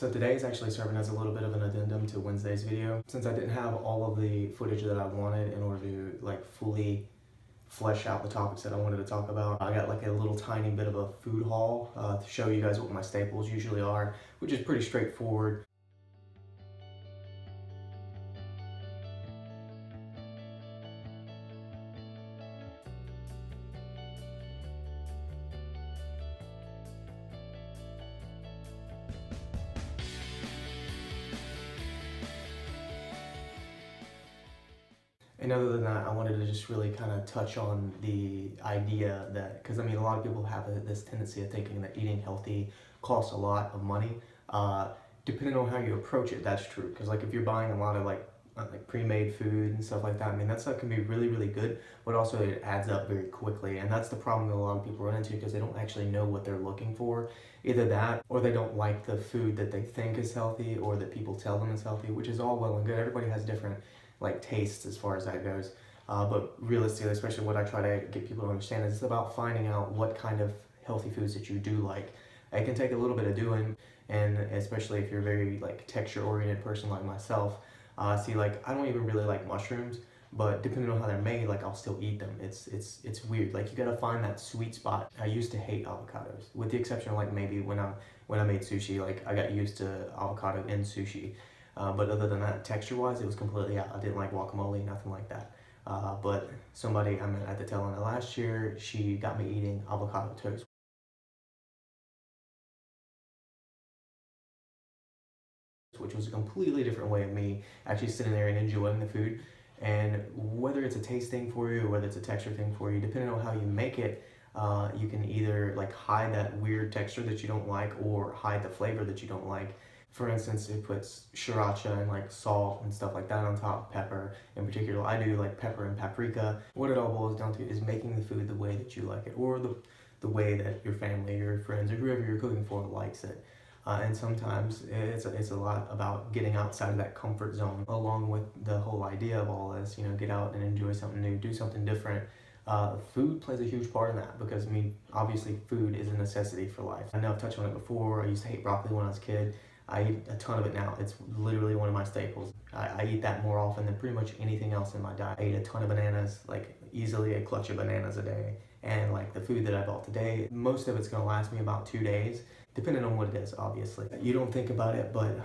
So today is actually serving as a little bit of an addendum to Wednesday's video. Since I didn't have all of the footage that I wanted in order to fully flesh out the topics that I wanted to talk about, I got a little tiny bit of a food haul to show you guys what my staples usually are, which is pretty straightforward. And other than that, I wanted to just really kind of touch on the idea that, because I mean, a lot of people have this tendency of thinking that eating healthy costs a lot of money. Depending on how you approach it, that's true. Because if you're buying a lot of pre-made food and stuff like that, I mean, that stuff can be really, really good, but also it adds up very quickly. And that's the problem that a lot of people run into, because they don't actually know what they're looking for. Either that, or they don't like the food that they think is healthy, or that people tell them is healthy, which is all well and good. Everybody has different tastes as far as that goes. But realistically, especially what I try to get people to understand, is it's about finding out what kind of healthy foods that you do like. It can take a little bit of doing, and especially if you're a very texture-oriented person like myself. See, I don't even really like mushrooms, but depending on how they're made, I'll still eat them. It's weird. You gotta find that sweet spot. I used to hate avocados, with the exception of maybe when I made sushi. I got used to avocado in sushi. But other than that, texture-wise, it was completely out. I didn't like guacamole, nothing like that. But somebody I met at the tail end of last year, she got me eating avocado toast, which was a completely different way of me actually sitting there and enjoying the food. And whether it's a taste thing for you or whether it's a texture thing for you, depending on how you make it, you can either hide that weird texture that you don't like, or hide the flavor that you don't like. For instance, it puts sriracha and salt and stuff like that on top, pepper in particular. I do pepper and paprika. What it all boils down to is making the food the way that you like it, or the way that your family, your friends, or whoever you're cooking for likes it. And sometimes it's a lot about getting outside of that comfort zone, along with the whole idea of all this, get out and enjoy something new, do something different. Food plays a huge part in that, because obviously food is a necessity for life. I know I've touched on it before. I used to hate broccoli when I was a kid. I eat a ton of it now. It's literally one of my staples. I eat that more often than pretty much anything else in my diet. I eat a ton of bananas, easily a clutch of bananas a day. And the food that I bought today, most of it's gonna last me about 2 days, depending on what it is, obviously. You don't think about it, but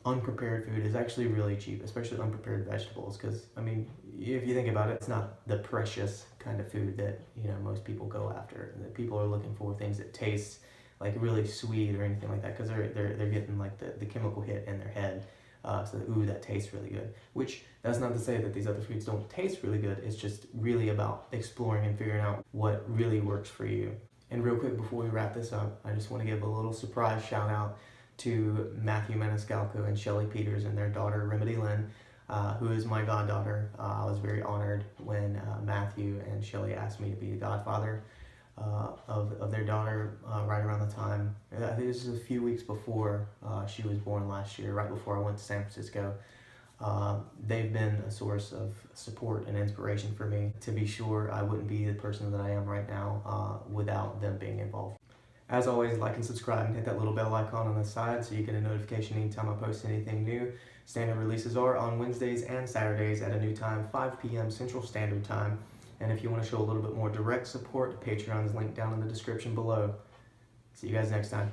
unprepared food is actually really cheap, especially unprepared vegetables, because if you think about it, it's not the precious kind of food that most people go after. People are looking for things that taste really sweet or anything like that, because they're getting the chemical hit in their head. So ooh, that tastes really good. Which, that's not to say that these other foods don't taste really good. It's just really about exploring and figuring out what really works for you. And real quick before we wrap this up, I just want to give a little surprise shout out to Matthew Maniscalco and Shelly Peters and their daughter Remedy Lynn, who is my goddaughter. I was very honored when Matthew and Shelly asked me to be the godfather of their daughter right around the time. I think this is a few weeks before she was born last year, right before I went to San Francisco. They've been a source of support and inspiration for me. To be sure, I wouldn't be the person that I am right now without them being involved. As always, like and subscribe and hit that little bell icon on the side so you get a notification anytime I post anything new. Standard releases are on Wednesdays and Saturdays at a new time, 5 p.m. Central Standard Time. And if you want to show a little bit more direct support, Patreon is linked down in the description below. See you guys next time.